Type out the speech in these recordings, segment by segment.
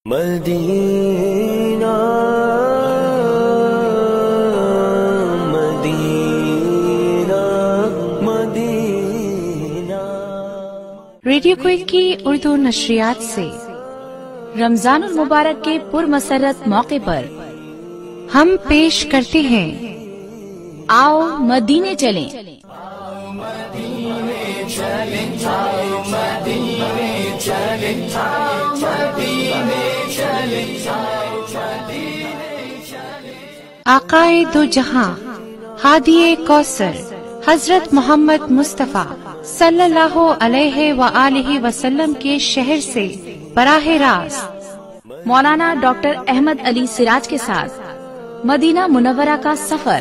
مدینہ مدینہ مدینہ۔ Radio quit کی اردو نشریات سے رمضان المبارک کے پرمسرت موقع پر ہم پیش کرتے ہیں آؤ مدینے چلیں۔ آقائے دو جہاں ہادی کوثر حضرت محمد مصطفیٰ صلی اللہ علیہ وآلہ وسلم کے شہر سے براہ راست مولانا ڈاکٹر احمد علی سراج کے ساتھ مدینہ منورہ کا سفر۔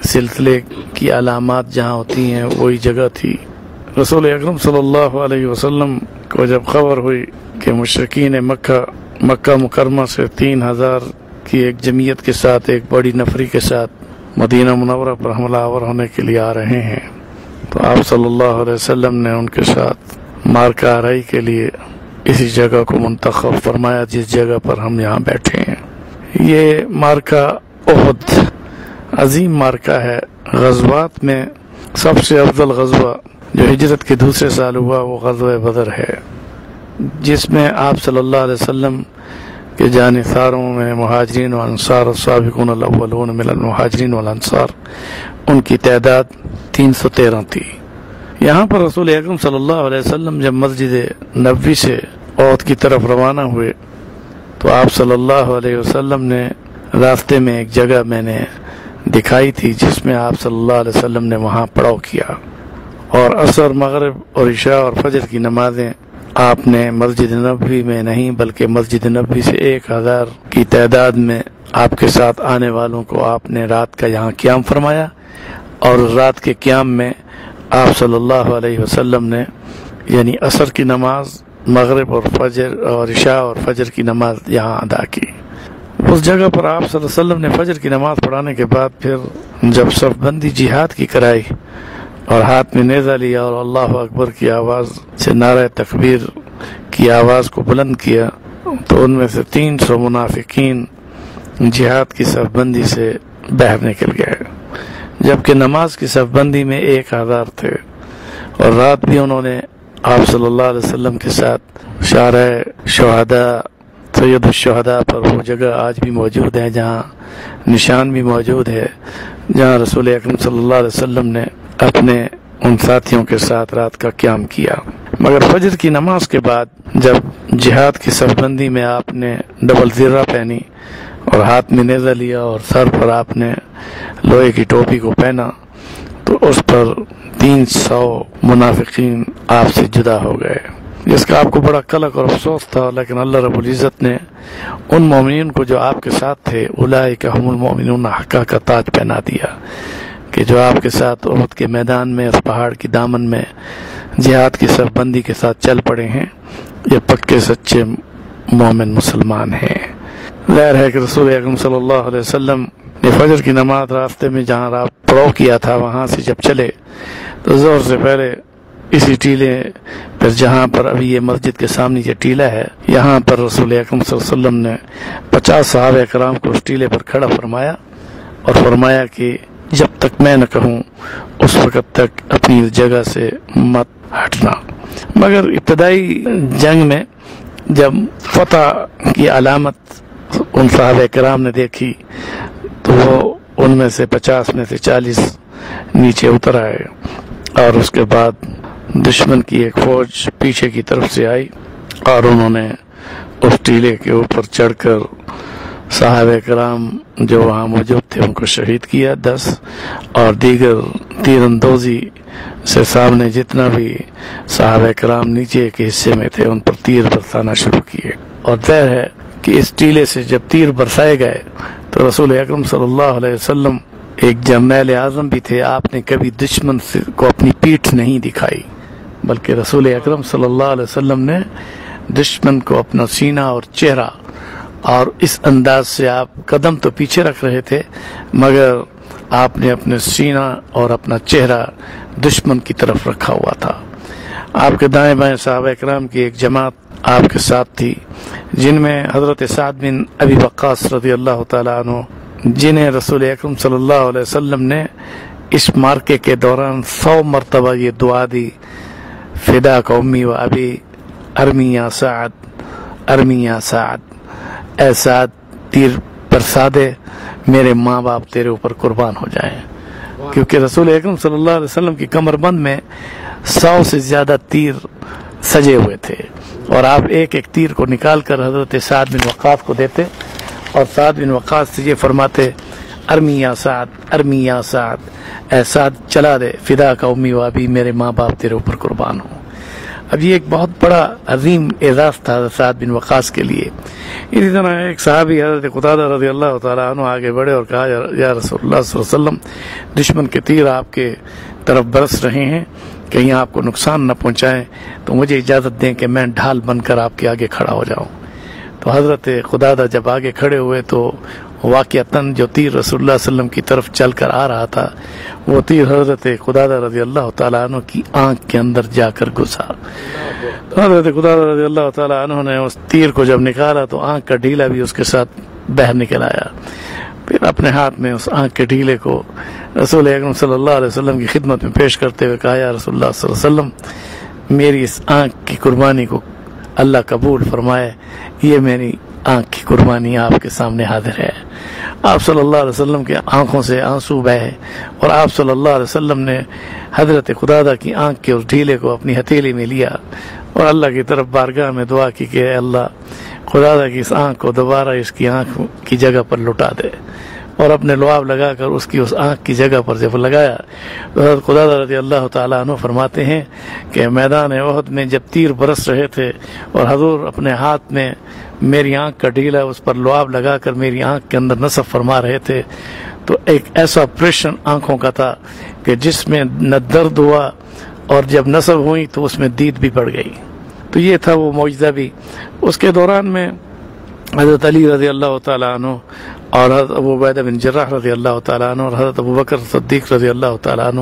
سلسلے کی علامات جہاں ہوتی ہیں وہی جگہ تھی۔ رسول اکرم صلی اللہ علیہ وسلم کو جب خبر ہوئی کہ مشرکین مکہ مکرمہ سے 3000 کی ایک جمعیت کے ساتھ، ایک بڑی نفری کے ساتھ مدینہ منورہ پر حملہ آور ہونے کے لیے آ رہے ہیں، تو آپ صلی اللہ علیہ وسلم نے ان کے ساتھ مارکہ آرائی کے لیے اسی جگہ کو منتخب فرمایا جس جگہ پر ہم یہاں بیٹھے ہیں۔ یہ مارکہ احد عظیم مارکہ ہے۔ غزوات میں سب سے افضل غزوہ جو ہجرت کے دوسرے سال ہوا وہ غزوہ بدر ہے، جس میں آپ صلی اللہ علیہ وسلم کے جانثاروں میں مہاجرین و انصار، السابقون الاولون من المہاجرین والانصار، ان کی تعداد 313 تھی۔ یہاں پر رسول اکرم صلی اللہ علیہ وسلم جب مسجد نبوی سے احد کی طرف روانہ ہوئے تو آپ صلی اللہ علیہ وسلم نے راستے میں ایک جگہ میں نے دکھائی تھی جس میں آپ صلی اللہ علیہ وسلم نے وہاں پڑاؤ کیا، اور عصر، مغرب اور عشاء اور فجر کی نمازیں آپ نے مسجد نبوی میں نہیں بلکہ مسجد نبوی سے 1000 کی تعداد میں آپ کے ساتھ آنے والوں کو آپ نے رات کا یہاں قیام فرمایا، اور رات کے قیام میں آپ صلی اللہ علیہ وسلم نے یعنی عصر کی نماز، مغرب اور فجر اور عشاء اور فجر کی نماز یہاں ادا کی۔ اس جگہ پر آپ صلی اللہ علیہ وسلم نے فجر کی نماز پڑھانے کے بعد پھر جب صف بندی جہاد کی کرائی اور ہاتھ میں نیزہ لیا اور اللہ اکبر کی آواز سے نعرہ تکبیر کی آواز کو بلند کیا تو ان میں سے 300 منافقین جہاد کی صف بندی سے باہر نکل گئے، جبکہ نماز کی صف بندی میں 1000 تھے، اور رات بھی انہوں نے آپ صلی اللہ علیہ وسلم کے ساتھ شارع شہداء سید الشہداء پر، وہ جگہ آج بھی موجود ہے جہاں نشان بھی موجود ہے جہاں رسول اکرم صلی اللہ علیہ وسلم نے اپنے ان ساتھیوں کے ساتھ رات کا قیام کیا۔ مگر فجر کی نماز کے بعد جب جہاد کی صف بندی میں آپ نے ڈبل زرہ پہنی اور ہاتھ میں نیزہ لیا اور سر پر آپ نے لوہے کی ٹوپی کو پہنا تو اس پر 300 منافقین آپ سے جدا ہو گئے، جس کا آپ کو بڑا قلق اور افسوس تھا، لیکن اللہ رب العزت نے ان مومنین کو جو آپ کے ساتھ تھے، اولئک هم المؤمنون حقا کا تاج پہنا دیا، کہ جو آپ کے ساتھ احد کے میدان میں اس پہاڑ کی دامن میں جہاد کی صف بندی کے ساتھ چل پڑے ہیں، یہ پکے سچے مومن مسلمان ہیں۔ ظاہر ہے کہ رسول اکرم صلی اللہ علیہ وسلم نے فجر کی نماز راستے میں جہاں آپ پڑاؤ کیا تھا وہاں سے جب چلے تو ظہر سے پہلے اسی ٹیلے پر جہاں پر ابھی یہ مسجد کے سامنے یہ ٹیلہ ہے، یہاں پر رسول اکرم صلی اللہ علیہ وسلم نے 50 صحابہ کرام کو اس ٹیلے پر کھڑا فرمایا اور فرمایا کہ جب تک میں نہ کہوں اس وقت تک اپنی اس جگہ سے مت ہٹنا۔ مگر ابتدائی جنگ میں جب فتح کی علامت ان صحابہ کرام نے دیکھی تو وہ ان میں سے 50 میں سے 40 نیچے اتر آئے، اور اس کے بعد دشمن کی ایک فوج پیچھے کی طرف سے آئی اور انہوں نے اس ٹیلے کے اوپر چڑھ کر صحابہ کرام جو وہاں موجود تھے ان کو شہید کیا 10، اور دیگر تیر اندازی سے سامنے جتنا بھی صحابہ کرام نیچے کے حصے میں تھے ان پر تیر برسانا شروع کیے، اور ظاہر ہے کہ اس ٹیلے سے جب تیر برسائے گئے تو رسول اکرم صلی اللہ علیہ وسلم ایک جرنیل اعظم بھی تھے، آپ نے کبھی دشمن کو اپنی پیٹھ نہیں دکھائی، بلکہ رسول اکرم صلی اللہ علیہ وسلم نے دشمن کو اپنا سینہ اور چہرہ، اور اس انداز سے آپ قدم تو پیچھے رکھ رہے تھے مگر آپ نے اپنے سینہ اور اپنا چہرہ دشمن کی طرف رکھا ہوا تھا۔ آپ کے دائیں بائیں صحابہ کرام کی ایک جماعت آپ کے ساتھ تھی، جن میں حضرت سعد بن ابی وقاص رضی اللہ تعالیٰ عنہ، جنہیں رسول اکرم صلی اللہ علیہ وسلم نے اس مارکے کے دوران 100 مرتبہ یہ دعا دی، فدا کا امی و ابی ارمی یا سعد، ارمی یا سعد، اے سعد تیر برسا دے، میرے ماں باپ تیرے اوپر قربان ہو جائیں، کیونکہ رسول اکرم صلی اللہ علیہ وسلم کی کمر بند میں 100 سے زیادہ تیر سجے ہوئے تھے، اور آپ ایک ایک تیر کو نکال کر حضرت سعد بن وقاص کو دیتے اور سعد بن وقاص سے یہ فرماتے، ارمی یا سعد، ارمی یا سعد، اے سعد چلا دے، فدا کا امی و ابی، میرے ماں باپ تیرے اوپر قربان ہوں۔ اب یہ ایک بہت بڑا عظیم اعزاز تھا سعد بن وقاص کے لیے۔ اسی طرح ایک صحابی حضرت قتادہ رضی اللہ تعالیٰ عنہ آگے بڑھے اور کہا یا رسول اللہ صلی اللہ علیہ وسلم، دشمن کے تیر آپ کے طرف برس رہے ہیں، کہیں آپ کو نقصان نہ پہنچائیں، تو مجھے اجازت دیں کہ میں ڈھال بن کر آپ کے آگے کھڑا ہو جاؤں۔ تو حضرت قتادہ جب آگے کھڑے ہوئے تو واقعتاً جو تیر رسول اللہ صلی اللہ علیہ وسلم کی طرف چل کر آ رہا تھا وہ تیر حضرت قتادہ رضی اللہ تعالیٰ عنہ کی آنکھ کے اندر جا کر گھسا۔ تو حضرت قتادہ رضی اللہ تعالیٰ عنہ نے اس تیر کو جب نکالا تو آنکھ کا ڈھیلا بھی اس کے ساتھ باہر نکل آیا۔ پھر اپنے ہاتھ میں اس آنکھ کے ڈھیلے کو رسول اکرم صلی اللہ علیہ وسلم کی خدمت میں پیش کرتے ہوئے کہا، یا رسول اللہ صلی اللہ علیہ وسلم، میری اس آنکھ کی قربانی کو اللہ قبول فرمائے، یہ میری آنکھ کی قربانی آپ کے سامنے حاضر ہے۔ آپ صلی اللہ علیہ وسلم کے آنکھوں سے آنسو بہے اور آپ صلی اللہ علیہ وسلم نے حضرت قتادہ کی آنکھ کے اس ڈھیلے کو اپنی ہتھیلی میں لیا اور اللہ کی طرف بارگاہ میں دعا کی کہ اے اللہ، قتادہ کی اس آنکھ کو دوبارہ اس کی آنکھ کی جگہ پر لوٹا دے، اور اپنے لعاب لگا کر اس کی اس آنکھ کی جگہ پر جب لگایا تو حضرت قتادہ رضی اللہ تعالیٰ عنہ فرماتے ہیں کہ میدان احد میں جب تیر برس رہے تھے اور حضور اپنے ہاتھ میں میری آنکھ کا ڈھیلا اس پر لعاب لگا کر میری آنکھ کے اندر نصب فرما رہے تھے، تو ایک ایسا آپریشن آنکھوں کا تھا کہ جس میں نہ درد ہوا اور جب نصب ہوئی تو اس میں دید بھی بڑھ گئی۔ تو یہ تھا وہ معجزہ بھی۔ اس کے دوران میں حضرت علی رضی اللہ تعالیٰ عنہ اور حضرت ابو عبیدہ بن جراح رضی اللہ تعالیٰ عنہ اور حضرت ابو بکر صدیق رضی اللہ تعالیٰ عنہ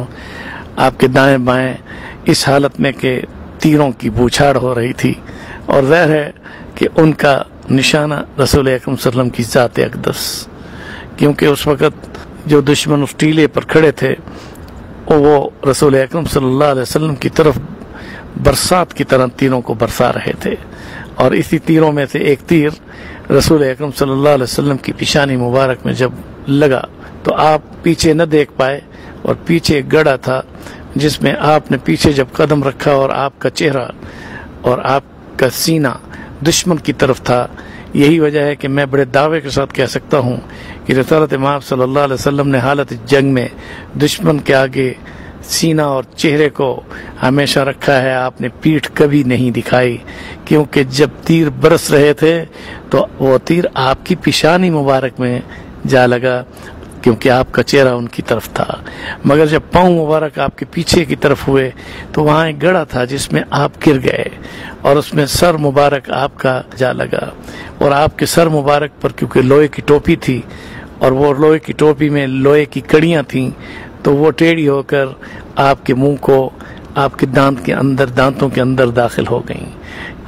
آپ کے دائیں بائیں اس حالت میں کہ تیروں کی بوچھاڑ ہو رہی تھی، اور ظاہر ہے کہ ان کا نشانہ رسول اکرم صلی اللہ علیہ وسلم کی ذات اقدس، کیونکہ اس وقت جو دشمن اس ٹیلے پر کھڑے تھے وہ رسول اکرم صلی اللہ علیہ وسلم کی طرف برسات کی طرح تیروں کو برسا رہے تھے، اور اسی تیروں میں سے ایک تیر رسول اکرم صلی اللہ علیہ وسلم کی پیشانی مبارک میں جب لگا تو آپ پیچھے نہ دیکھ پائے، اور پیچھے ایک گڑھا تھا جس میں آپ نے پیچھے جب قدم رکھا اور آپ کا چہرہ اور آپ کا سینہ دشمن کی طرف تھا۔ یہی وجہ ہے کہ میں بڑے دعوے کے ساتھ کہہ سکتا ہوں کہ رسالت مآب صلی اللہ علیہ وسلم نے حالت جنگ میں دشمن کے آگے سینہ اور چہرے کو ہمیشہ رکھا ہے، آپ نے پیٹھ کبھی نہیں دکھائی، کیونکہ جب تیر برس رہے تھے تو وہ تیر آپ کی پیشانی مبارک میں جا لگا، کیونکہ آپ کا چہرہ ان کی طرف تھا، مگر جب پاؤں مبارک آپ کے پیچھے کی طرف ہوئے تو وہاں ایک گڑھا تھا جس میں آپ گر گئے، اور اس میں سر مبارک آپ کا جا لگا، اور آپ کے سر مبارک پر کیونکہ لوہے کی ٹوپی تھی اور وہ لوہے کی ٹوپی میں لوہے کی کڑیاں تھیں تو وہ ٹیڑھی ہو کر آپ کے منہ کو آپ کے دانتوں کے اندر داخل ہو گئیں۔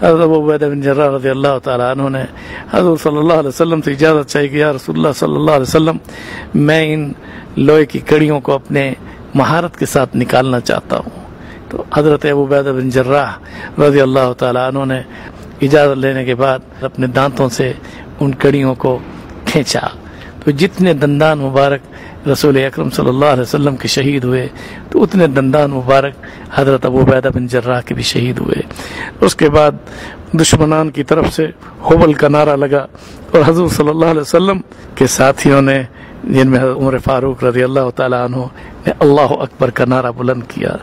حضرت ابو عبیدہ بن جراح رضی اللہ تعالیٰ عنہ نے حضرت صلی اللہ علیہ وسلم سے اجازت چاہی کہ یا رسول اللہ صلی اللہ علیہ وسلم، میں ان لوہے کی کڑیوں کو اپنے مہارت کے ساتھ نکالنا چاہتا ہوں۔ تو حضرت ابو عبیدہ بن جراح رضی اللہ تعالیٰ عنہ نے اجازت لینے کے بعد اپنے دانتوں سے ان کڑیوں کو کھینچا، تو جتنے دندان مبارک رسول اکرم صلی اللہ علیہ وسلم کے شہید ہوئے تو اتنے دندان مبارک حضرت ابو عبیدہ بن جراح کے بھی شہید ہوئے۔ اس کے بعد دشمنان کی طرف سے حبل کا نعرہ لگا، اور حضور صلی اللہ علیہ وسلم کے ساتھیوں نے، جن میں عمر فاروق رضی اللہ تعالیٰ عنہ نے اللہ اکبر کا نعرہ بلند کیا،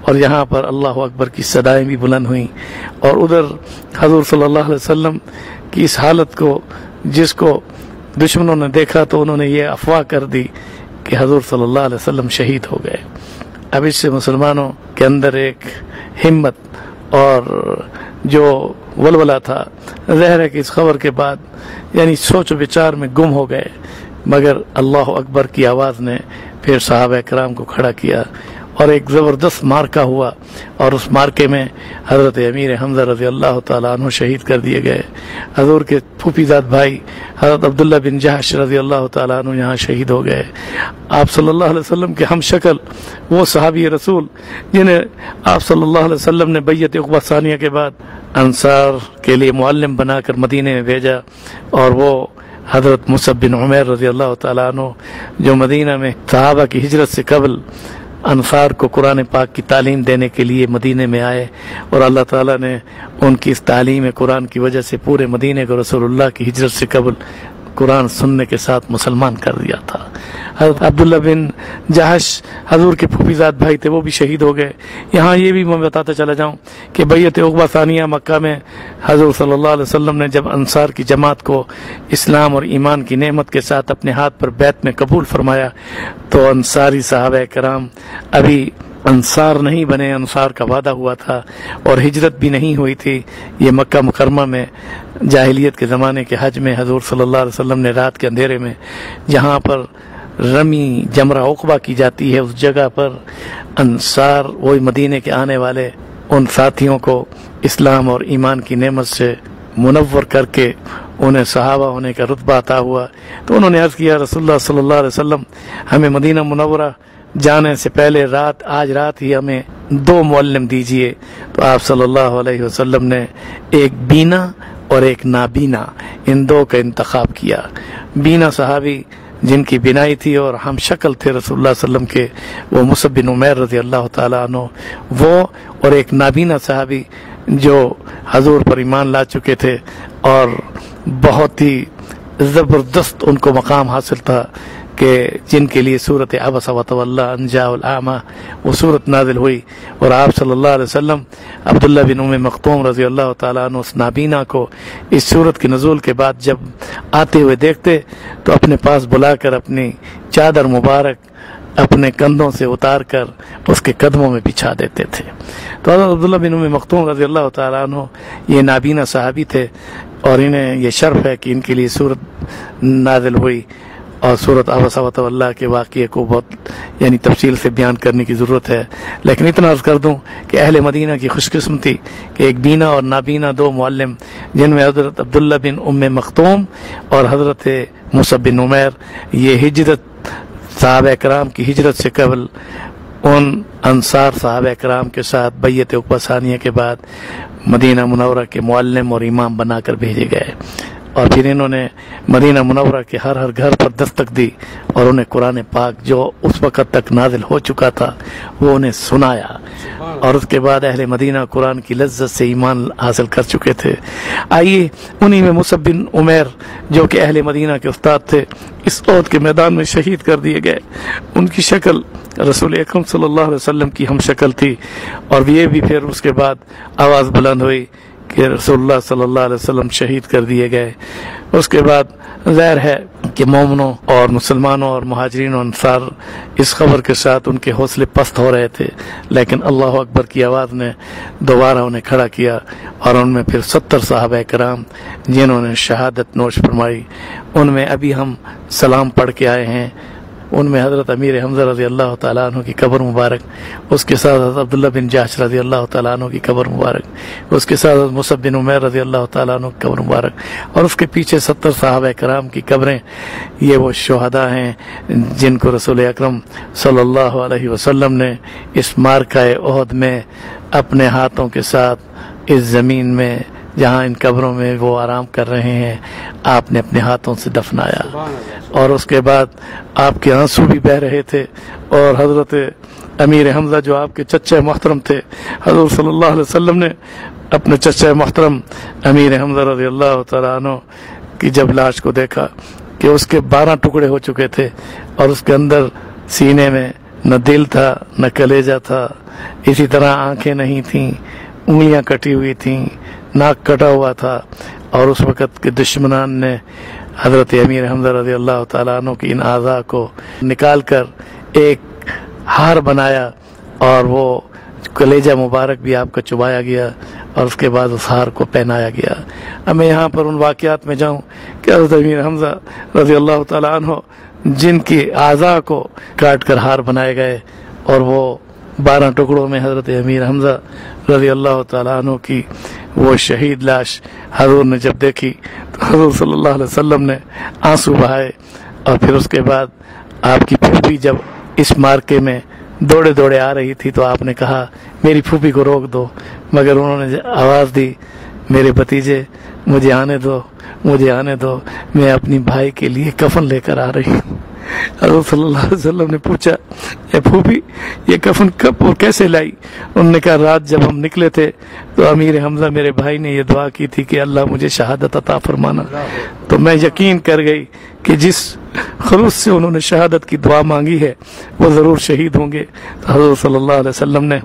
اور یہاں پر اللہ اکبر کی صدائیں بھی بلند ہوئیں، اور ادھر حضور صلی اللہ علیہ وسلم کی اس حالت کو جس کو دشمنوں نے دیکھا تو انہوں نے یہ افواہ کر دی کہ حضور صلی اللہ علیہ وسلم شہید ہو گئے۔ اب اس سے مسلمانوں کے اندر ایک ہمت اور جو ولولہ تھا، ظاہر ہے کہ اس خبر کے بعد یعنی سوچ و بچار میں گم ہو گئے، مگر اللہ اکبر کی آواز نے پھر صحابہ کرام کو کھڑا کیا، اور ایک زبردست مارکہ ہوا، اور اس مارکے میں حضرت امیر حمزہ رضی اللہ تعالیٰ عنہ شہید کر دیے گئے۔ حضور کے پھوپھی زاد بھائی حضرت عبداللہ بن جحش رضی اللہ تعالیٰ عنہ یہاں شہید ہو گئے۔ آپ صلی اللہ علیہ وسلم کے ہم شکل وہ صحابی رسول جنہیں آپ صلی اللہ علیہ وسلم نے بیعت عقبہ ثانیہ کے بعد انصار کے لیے معلم بنا کر مدینے میں بھیجا، اور وہ حضرت مصعب بن عمیر رضی اللہ تعالیٰ عنہ جو مدینہ میں صحابہ کی ہجرت سے قبل انصار کو قرآن پاک کی تعلیم دینے کے لیے مدینے میں آئے، اور اللہ تعالیٰ نے ان کی اس تعلیم قرآن کی وجہ سے پورے مدینے کو رسول اللہ کی ہجرت سے قبل قرآن سننے کے ساتھ مسلمان کر دیا تھا۔ حضرت عبداللہ بن جہش حضور کے پھوپھیزاد بھائی تھے، وہ بھی شہید ہو گئے۔ یہاں یہ بھی میں بتاتا چلا جاؤں کہ بیعت عقبہ ثانیہ مکہ میں حضور صلی اللہ علیہ وسلم نے جب انصار کی جماعت کو اسلام اور ایمان کی نعمت کے ساتھ اپنے ہاتھ پر بیعت میں قبول فرمایا تو انصاری صحابہ کرام ابھی انصار نہیں بنے، انصار کا وعدہ ہوا تھا اور ہجرت بھی نہیں ہوئی تھی۔ یہ مکہ مکرمہ میں جاہلیت کے زمانے کے حج میں حضور صلی اللہ علیہ وسلم نے رات کے اندھیرے میں جہاں پر رمی جمرہ عقبہ کی جاتی ہے، اس جگہ پر انصار وہی مدینے کے آنے والے ان ساتھیوں کو اسلام اور ایمان کی نعمت سے منور کر کے انہیں صحابہ ہونے کا رتبہ عطا ہوا۔ تو انہوں نے عرض کیا رسول اللہ صلی اللہ علیہ وسلم ہمیں مدینہ منورہ جانے سے پہلے آج رات ہی ہمیں 2 معلم دیجئے۔ تو آپ صلی اللہ علیہ وسلم نے ایک بینا اور ایک نابینا ان 2 کا انتخاب کیا۔ بینا صحابی جن کی بینائی تھی اور ہم شکل تھے رسول اللہ صلی اللہ علیہ وسلم کے، وہ مصعب بن عمیر رضی اللہ تعالیٰ عنہ، وہ اور ایک نابینا صحابی جو حضور پر ایمان لا چکے تھے اور بہت ہی زبردست ان کو مقام حاصل تھا کہ جن کے لیے سورت عبس وتولی ان جاءہ الاعمی وہ سورت نازل ہوئی، اور آپ صلی اللہ علیہ وسلم عبداللہ بن ام مکتوم رضی اللہ تعالیٰ عنہ اس نابینا کو اس سورت کے نزول کے بعد جب آتے ہوئے دیکھتے تو اپنے پاس بلا کر اپنی چادر مبارک اپنے کندھوں سے اتار کر اس کے قدموں میں بچھا دیتے تھے۔ تو حضرت عبداللہ بن ام مکتوم رضی اللہ تعالیٰ عنہ یہ نابینا صحابی تھے اور انہیں یہ شرف ہے کہ ان کے لیے سورت نازل ہوئی، اور سورت عبس وتولی کے واقعے کو بہت تفصیل سے بیان کرنے کی ضرورت ہے، لیکن اتنا عرض کر دوں کہ اہل مدینہ کی خوش قسمتی کہ ایک بینا اور نابینا 2 معلم جن میں حضرت عبداللہ بن ام مکتوم اور حضرت مصعب بن عمیر یہ ہجرت صحابہ کرام کی ہجرت سے قبل ان انصار صحابہ کرام کے ساتھ بیعت عقبہ ثانیہ کے بعد مدینہ منورہ کے معلم اور امام بنا کر بھیجے گئے، اور پھر انہوں نے مدینہ منورہ کے ہر گھر پر دستک دی اور انہیں قرآن پاک جو اس وقت تک نازل ہو چکا تھا وہ انہیں سنایا، اور اس کے بعد اہل مدینہ قرآن کی لذت سے ایمان حاصل کر چکے تھے۔ آئیے انہی میں مصعب بن عمیر جو کہ اہل مدینہ کے استاد تھے اس عہد کے میدان میں شہید کر دیے گئے۔ ان کی شکل رسول اکرم صلی اللہ علیہ وسلم کی ہم شکل تھی، اور یہ بھی پھر اس کے بعد آواز بلند ہوئی کہ رسول اللہ صلی اللہ علیہ وسلم شہید کر دیے گئے۔ اس کے بعد ظاہر ہے کہ مومنوں اور مسلمانوں اور مہاجرین و انصار اس خبر کے ساتھ ان کے حوصلے پست ہو رہے تھے، لیکن اللہ اکبر کی آواز نے دوبارہ انہیں کھڑا کیا، اور ان میں پھر 70 صحابہ کرام جنہوں نے شہادت نوش فرمائی، ان میں ابھی ہم سلام پڑھ کے آئے ہیں، ان میں حضرت امیر حمزہ رضی اللہ تعالیٰ عنہ کی قبر مبارک، اس کے ساتھ حضرت عبداللہ بن جہش رضی اللہ تعالیٰ عنہ کی قبر مبارک، اس کے ساتھ حضرت مصعب بن عمیر رضی اللہ تعالیٰ عنہ کی قبر مبارک، اور اس کے پیچھے 70 صحابہ کرام کی قبریں۔ یہ وہ شہداء ہیں جن کو رسول اکرم صلی اللہ علیہ وسلم نے اس معرکہ احد میں اپنے ہاتھوں کے ساتھ اس زمین میں جہاں ان قبروں میں وہ آرام کر رہے ہیں آپ نے اپنے ہاتھوں سے دفنایا، اور اس کے بعد آپ کے آنسو بھی بہہ رہے تھے، اور حضرت امیر حمزہ جو آپ کے چچا محترم تھے، حضور صلی اللہ علیہ وسلم نے اپنے چچا محترم امیر حمزہ رضی اللہ تعالیٰ عنہ کی جب لاش کو دیکھا کہ اس کے 12 ٹکڑے ہو چکے تھے، اور اس کے اندر سینے میں نہ دل تھا نہ کلیجہ تھا، اسی طرح آنکھیں نہیں تھیں، انگلیاں کٹی ہوئی تھیں، ناک کٹا ہوا تھا، اور اس وقت کے دشمنان نے حضرت امیر حمزہ رضی اللہ تعالیٰ عنہ کی ان اعضاء کو نکال کر ایک ہار بنایا، اور وہ کلیجہ مبارک بھی آپ کا چبایا گیا، اور اس کے بعد اس ہار کو پہنایا گیا۔ اب میں یہاں پر ان واقعات میں جاؤں کہ حضرت امیر حمزہ رضی اللہ تعالیٰ عنہ جن کی اعضاء کو کاٹ کر ہار بنائے گئے، اور وہ 12 ٹکڑوں میں حضرت امیر حمزہ رضی اللہ تعالیٰ عنہ کی وہ شہید لاش حضور نے جب دیکھی تو حضور صلی اللہ علیہ وسلم نے آنسو بہائے، اور پھر اس کے بعد آپ کی پھوپھی جب اس مارکے میں دوڑے دوڑے آ رہی تھی تو آپ نے کہا میری پھوپھی کو روک دو، مگر انہوں نے آواز دی میرے بھتیجے مجھے آنے دو، مجھے آنے دو، میں اپنی بھائی کے لیے کفن لے کر آ رہی ہوں۔ حضرت صلی اللہ علیہ وسلم نے پوچھا اے پھوپھی یہ کفن کب اور کیسے لائی؟ انہوں نے کہا رات جب ہم نکلے تھے تو امیر حمزہ میرے بھائی نے یہ دعا کی تھی کہ اللہ مجھے شہادت عطا فرمانا، تو میں یقین کر گئی کہ جس خلوص سے انہوں نے شہادت کی دعا مانگی ہے وہ ضرور شہید ہوں گے۔ تو حضرت صلی اللہ علیہ وسلم نے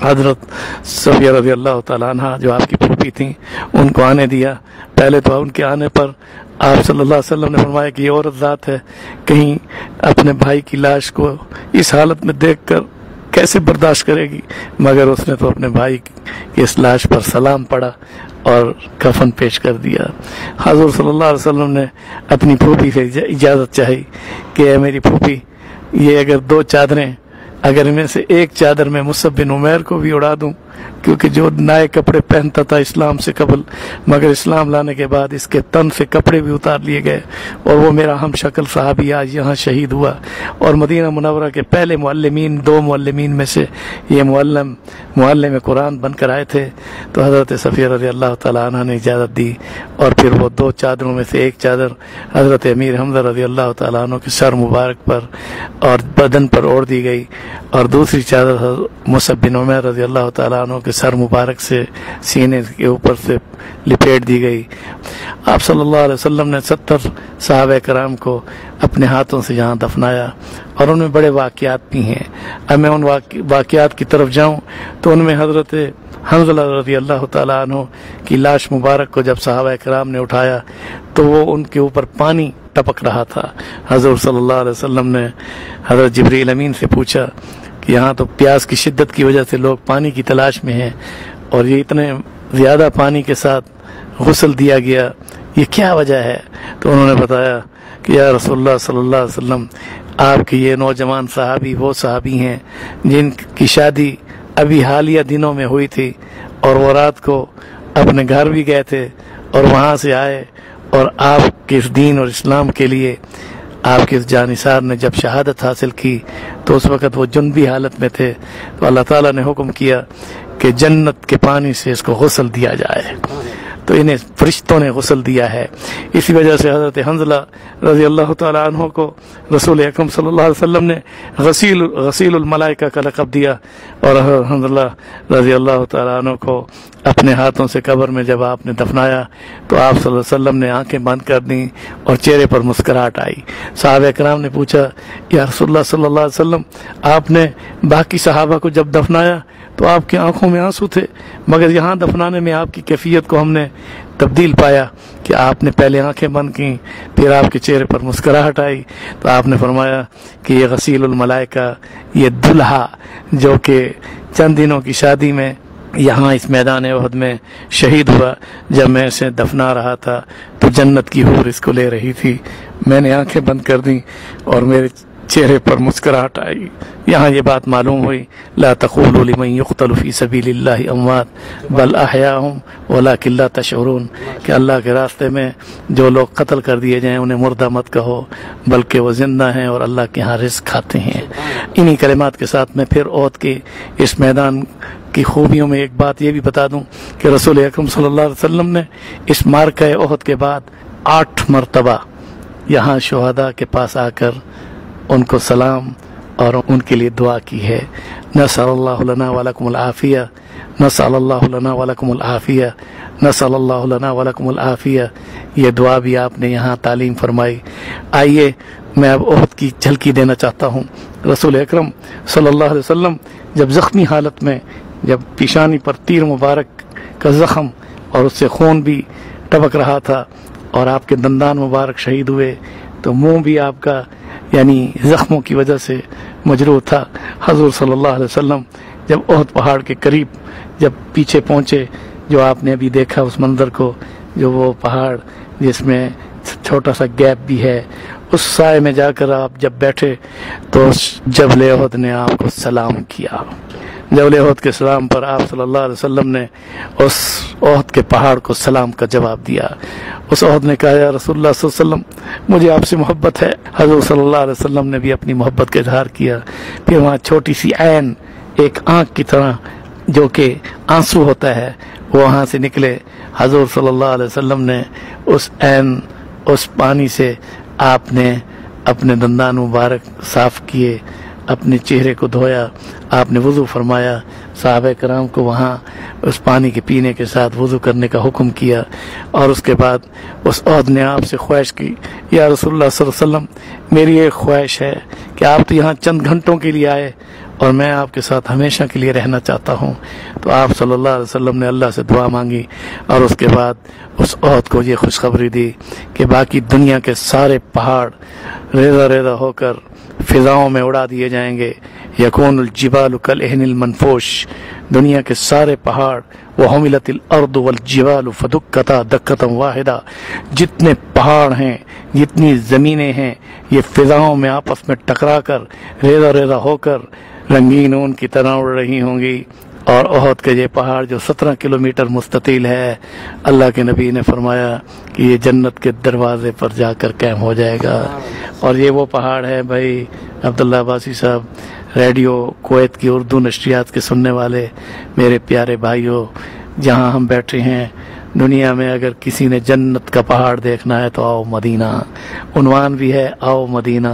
حضرت صفیہ رضی اللہ تعالیٰ عنہ جو آپ کی پھوپھی تھیں ان کو آنے دیا۔ پہلے تو ان کے آنے پر آپ صلی اللہ علیہ وسلم نے فرمایا کہ یہ عورت ذات ہے، کہیں اپنے بھائی کی لاش کو اس حالت میں دیکھ کر کیسے برداشت کرے گی، مگر اس نے تو اپنے بھائی کی اس لاش پر سلام پڑھا اور کفن پیش کر دیا۔ حضور صلی اللہ علیہ وسلم نے اپنی پھوپھی سے اجازت چاہی کہ اے میری پھوپھی یہ اگر 2 چادریں، اگر ان میں سے ایک چادر میں مصعب بن عمیر کو بھی اڑا دوں، کیونکہ جو نئے کپڑے پہنتا تھا اسلام سے قبل، مگر اسلام لانے کے بعد اس کے تن سے کپڑے بھی اتار لیے گئے، اور وہ میرا ہم شکل صحابی آج یہاں شہید ہوا، اور مدینہ منورہ کے پہلے معلمین 2 معلمین میں سے یہ معلم قرآن بن کر آئے تھے۔ تو حضرت صفیہ رضی اللہ تعالیٰ عنہ نے اجازت دی، اور پھر وہ 2 چادروں میں سے ایک چادر حضرت امیر حمزہ رضی اللہ تعالیٰ عنہ کے سر مبارک پر اور بدن پر اوڑھ دی گئی، اور دوسری چادر مصعب بن عمیر رضی اللہ تعالیٰ عنہ کے سر مبارک سے سینے کے اوپر سے لپیٹ دی گئی۔ آپ صلی اللہ علیہ وسلم نے 70 صحابہ کرام کو اپنے ہاتھوں سے یہاں دفنایا، اور ان میں بڑے واقعات بھی ہیں۔ اب میں ان واقعات کی طرف جاؤں تو ان میں حضرت حنظلہ رضی اللہ تعالیٰ عنہ کی لاش مبارک کو جب صحابہ کرام نے اٹھایا تو وہ ان کے اوپر پانی ٹپک رہا تھا۔ حضور صلی اللہ علیہ وسلم نے حضرت جبریل امین سے پوچھا کہ یہاں تو پیاس کی شدت کی وجہ سے لوگ پانی کی تلاش میں ہیں، اور یہ اتنے زیادہ پانی کے ساتھ غسل دیا گیا، یہ کیا وجہ ہے؟ تو انہوں نے بتایا کہ یا رسول اللہ صلی اللہ علیہ وسلم آپ کے یہ نوجوان صحابی وہ صحابی ہیں جن کی شادی ابھی حالیہ دنوں میں ہوئی تھی، اور وہ رات کو اپنے گھر بھی گئے تھے اور وہاں سے آئے، اور آپ کے اس دین اور اسلام کے لیے آپ کے اس جانثار نے جب شہادت حاصل کی تو اس وقت وہ جنبی حالت میں تھے، تو اللہ تعالیٰ نے حکم کیا کہ جنت کے پانی سے اس کو غسل دیا جائے، تو انہیں فرشتوں نے غسل دیا ہے۔ اسی وجہ سے حضرت حنظلہ رضی اللہ تعالیٰ عنہ کو رسول اکرم صلی اللہ علیہ وسلم نے غسیل الملائکہ کا لقب دیا، اور حنظلہ رضی اللہ تعالیٰ عنہ کو اپنے ہاتھوں سے قبر میں جب آپ نے دفنایا تو آپ صلی اللہ علیہ وسلم نے آنکھیں بند کر دیں اور چہرے پر مسکراہٹ آئی۔ صحابہ کرام نے پوچھا یا رسول اللہ صلی اللہ علیہ وسلم آپ نے باقی صحابہ کو جب دفنایا تو آپ کی آنکھوں میں آنسو تھے، مگر یہاں دفنانے میں آپ کی کیفیت کو ہم نے تبدیل پایا کہ آپ نے پہلے آنکھیں بند کیں، پھر آپ کے چہرے پر مسکراہٹ آئی۔ تو آپ نے فرمایا کہ یہ غسیل الملائکہ، یہ دلہا جو کہ چند دنوں کی شادی میں یہاں اس میدان احد میں شہید ہوا، جب میں اسے دفنا رہا تھا تو جنت کی حور اس کو لے رہی تھی، میں نے آنکھیں بند کر دیں اور میرے چہرے پر مسکراہٹ آئی۔ یہاں یہ بات معلوم ہوئی لا تقولوا لمن يقتل في سبيل الله اموات بل احياء ولكن لا تشعرون، کہ اللہ کے راستے میں جو لوگ قتل کر دیے جائیں انہیں مردہ مت کہو، بلکہ وہ زندہ ہیں اور اللہ کے ہاں رزق کھاتے ہیں۔ انہی کلمات کے ساتھ میں پھر احد کے اس میدان کی خوبیوں میں ایک بات یہ بھی بتا دوں کہ رسول اکرم صلی اللہ علیہ وسلم نے اس معرکہ احد کے بعد 8 مرتبہ یہاں شہداء کے پاس آ کر ان کو سلام اور ان کے لیے دعا کی ہے۔ نسأل اللہ لنا ولکم العافیہ، نسأل اللہ لنا ولکم العافیہ، نسأل اللہ لنا ولکم العافیہ، یہ دعا بھی آپ نے یہاں تعلیم فرمائی۔ آئیے میں اب احد کی جھلکی دینا چاہتا ہوں۔ رسول اکرم صلی اللہ علیہ وسلم جب زخمی حالت میں، جب پیشانی پر تیر مبارک کا زخم اور اس سے خون بھی ٹپک رہا تھا اور آپ کے دندان مبارک شہید ہوئے، تو منہ بھی آپ کا یعنی زخموں کی وجہ سے مجروح تھا۔ حضور صلی اللہ علیہ وسلم جب احد پہاڑ کے قریب جب پیچھے پہنچے، جو آپ نے ابھی دیکھا اس منظر کو، جو وہ پہاڑ جس میں چھوٹا سا گیپ بھی ہے، اس سائے میں جا کر آپ جب بیٹھے تو جبل احد نے آپ کو سلام کیا۔ جبل احد کے سلام پر آپ صلی اللہ علیہ وسلم نے اس احد کے پہاڑ کو سلام کا جواب دیا۔ اس احد نے کہا یا رسول اللہ صلی اللہ علیہ وسلم مجھے آپ سے محبت ہے۔ حضور صلی اللہ علیہ وسلم نے بھی اپنی محبت کا اظہار کیا۔ پھر وہاں چھوٹی سی عین، ایک آنکھ کی طرح جو کہ آنسو ہوتا ہے، وہ وہاں سے نکلے۔ حضور صلی اللہ علیہ وسلم نے اس عین، اس پانی سے آپ نے اپنے دندان مبارک صاف کیے، اپنے چہرے کو دھویا، آپ نے وضو فرمایا، صحابہ کرام کو وہاں اس پانی کے پینے کے ساتھ وضو کرنے کا حکم کیا، اور اس کے بعد اس عہد نے آپ سے خواہش کی، یا رسول اللہ صلی اللہ علیہ وسلم میری ایک خواہش ہے کہ آپ تو یہاں چند گھنٹوں کے لیے آئے اور میں آپ کے ساتھ ہمیشہ کے لیے رہنا چاہتا ہوں۔ تو آپ صلی اللہ علیہ وسلم نے اللہ سے دعا مانگی، اور اس کے بعد اس عہد کو یہ خوشخبری دی کہ باقی دنیا کے سارے پہاڑ ریزہ ریزہ ہو کر فضاؤں میں اڑا دیے جائیں گے۔ یکون الجبال کالعہن المنفوش، دنیا کے سارے پہاڑ، وحملت الارض والجبال فدکتا دکتا واحدہ، جتنے پہاڑ ہیں، جتنی زمینیں ہیں، یہ فضاؤں میں آپس میں ٹکرا کر ریزہ ریزہ ہو کر رنگین اون کی طرح اڑ رہی ہوں گی۔ اور احد کے یہ پہاڑ جو 17 کلومیٹر مستطیل ہے، اللہ کے نبی نے فرمایا کہ یہ جنت کے دروازے پر جا کر قائم ہو جائے گا۔ اور یہ وہ پہاڑ ہے بھائی عبداللہ عباسی صاحب، ریڈیو کویت کی اردو نشریات کے سننے والے میرے پیارے بھائیوں، جہاں ہم بیٹھے ہیں دنیا میں، اگر کسی نے جنت کا پہاڑ دیکھنا ہے تو آؤ مدینہ، عنوان بھی ہے آؤ مدینہ،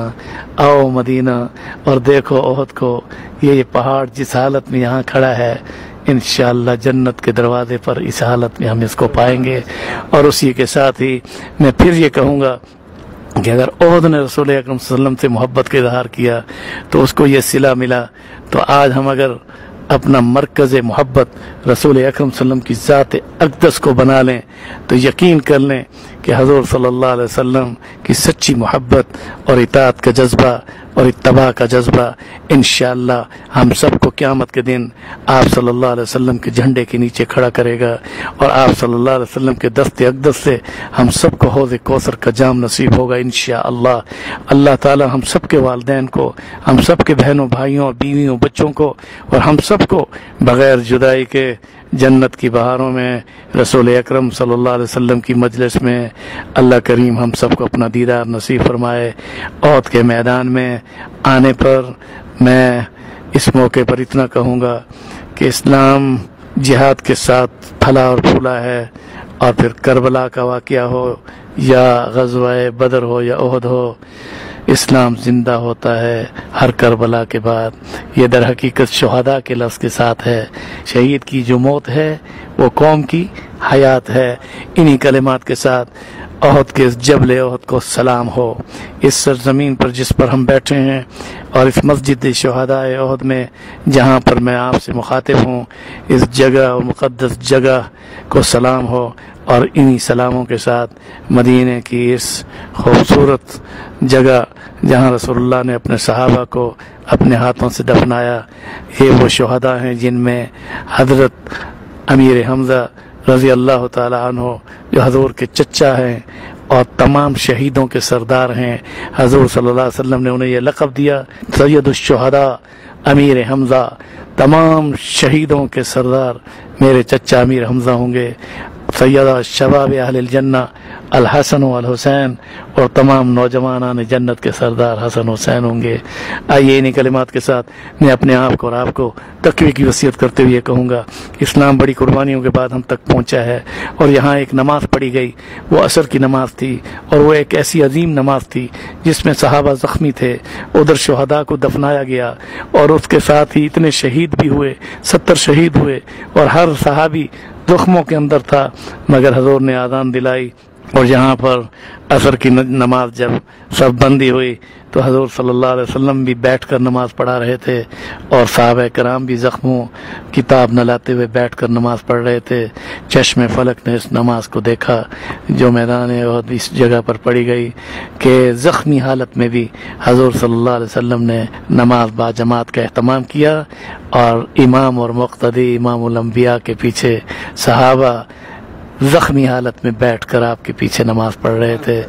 آؤ مدینہ، اور دیکھو احد کو۔ یہ پہاڑ جس حالت میں یہاں کھڑا ہے، انشاءاللہ جنت کے دروازے پر اس حالت میں ہم اس کو پائیں گے۔ اور اسی کے ساتھ ہی میں پھر یہ کہوں گا کہ اگر احد نے رسول اکرم صلی اللہ علیہ وسلم سے محبت کا اظہار کیا تو اس کو یہ صلہ ملا، تو آج ہم اگر اپنا مرکز محبت رسول اکرم صلی اللہ علیہ وسلم کی ذات اقدس کو بنا لیں تو یقین کر لیں کہ حضور صلی اللہ علیہ وسلم کی سچی محبت اور اطاعت کا جذبہ اور اتباع کا جذبہ انشاءاللہ ہم سب کو قیامت کے دن آپ صلی اللہ علیہ وسلم کے جھنڈے کے نیچے کھڑا کرے گا، اور آپ صلی اللہ علیہ وسلم کے دست اقدس سے ہم سب کو حوض کوثر کا جام نصیب ہوگا انشاءاللہ۔ اللہ تعالی ہم سب کے والدین کو، ہم سب کے بہنوں بھائیوں بیویوں بچوں کو، اور ہم سب کو بغیر جدائی کے جنت کی بہاروں میں رسول اکرم صلی اللہ علیہ وسلم کی مجلس میں اللہ کریم ہم سب کو اپنا دیدار نصیب فرمائے۔ احد کے میدان میں آنے پر میں اس موقع پر اتنا کہوں گا کہ اسلام جہاد کے ساتھ پھلا اور پھولا ہے، اور پھر کربلا کا واقعہ ہو یا غزوہ بدر ہو یا احد ہو، اسلام زندہ ہوتا ہے ہر کربلا کے بعد۔ یہ در حقیقت شہداء کے لفظ کے ساتھ ہے، شہید کی جو موت ہے وہ قوم کی حیات ہے۔ انہی کلمات کے ساتھ احد کے اس جبل احد کو سلام ہو، اس سرزمین پر جس پر ہم بیٹھے ہیں، اور اس مسجد شہداء احد میں جہاں پر میں آپ سے مخاطب ہوں، اس جگہ اور مقدس جگہ کو سلام ہو۔ اور انہی سلاموں کے ساتھ مدینے کی اس خوبصورت جگہ جہاں رسول اللہ نے اپنے صحابہ کو اپنے ہاتھوں سے دفنایا، یہ وہ شہداء ہیں جن میں حضرت امیر حمزہ رضی اللہ تعالی عنہ جو حضور کے چچا ہیں اور تمام شہیدوں کے سردار ہیں، حضور صلی اللہ علیہ وسلم نے انہیں یہ لقب دیا سید الشہداء امیر حمزہ، تمام شہیدوں کے سردار میرے چچا امیر حمزہ ہوں گے، سیدہ شباب اہل الجنہ الحسن والحسین، اور تمام نوجوانان جنت کے سردار حسن حسین ہوں گے۔ آئیے انہی کلمات کے ساتھ میں اپنے آپ کو اور آپ کو تقوی کی وصیت کرتے ہوئے کہوں گا، اسلام بڑی قربانیوں کے بعد ہم تک پہنچا ہے، اور یہاں ایک نماز پڑھی گئی، وہ عصر کی نماز تھی، اور وہ ایک ایسی عظیم نماز تھی جس میں صحابہ زخمی تھے، ادھر شہداء کو دفنایا گیا، اور اس کے ساتھ ہی اتنے شہید بھی ہوئے، 70 شہید ہوئے، اور ہر صحابی زخموں کے اندر تھا، مگر حضور نے آذان دلائی، اور یہاں پر عصر کی نماز جب سب بندی ہوئی تو حضور صلی اللہ علیہ وسلم بھی بیٹھ کر نماز پڑھا رہے تھے، اور صحابہ کرام بھی زخموں کتاب نہ لاتے ہوئے بیٹھ کر نماز پڑھ رہے تھے۔ چشم فلک نے اس نماز کو دیکھا جو میدان احد اس جگہ پر پڑھی گئی کہ زخمی حالت میں بھی حضور صلی اللہ علیہ وسلم نے نماز با جماعت کا اہتمام کیا، اور امام اور مقتدی امام الانبیاء کے پیچھے صحابہ زخمی حالت میں بیٹھ کر آپ کے پیچھے نماز پڑھ رہے تھے۔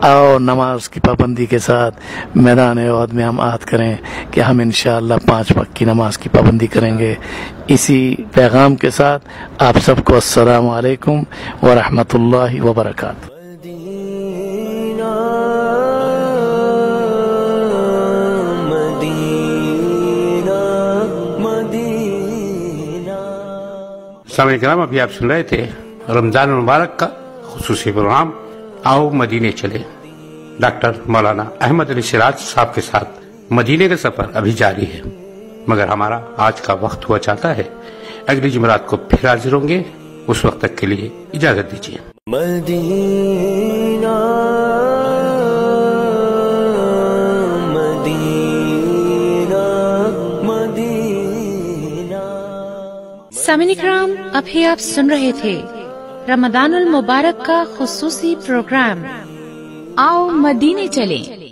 آؤ نماز کی پابندی کے ساتھ میدان احد میں ہم عہد کریں کہ ہم انشاءاللہ 5 وقت کی نماز کی پابندی کریں گے۔ اسی پیغام کے ساتھ آپ سب کو السلام علیکم ورحمۃ اللہ وبرکاتہ۔ سامعین کرام، ابھی آپ سن رہے تھے رمضان المبارک کا خصوصی پروگرام آؤ مدینے چلے۔ ڈاکٹر مولانا احمد علی سراج صاحب کے ساتھ مدینے کا سفر ابھی جاری ہے، مگر ہمارا آج کا وقت ہوا چاہتا ہے۔ اگلی جمعرات کو پھر حاضر ہوں گے، اس وقت تک کے لیے اجازت دیجیے۔ مدینہ مدینہ مدینہ۔ سامعین اکرام، ابھی آپ سن رہے تھے رمضان المبارک کا خصوصی پروگرام آؤ مدینے چلیں۔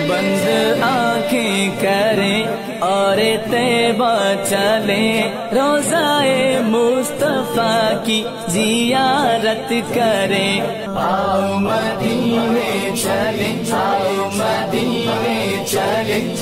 بند آنکھیں کریں اور طیبہ چلیں، روضائے مصطفیٰ کی زیارت کریں۔ آؤ مدینے چلیں، آؤ مدینے چلیں۔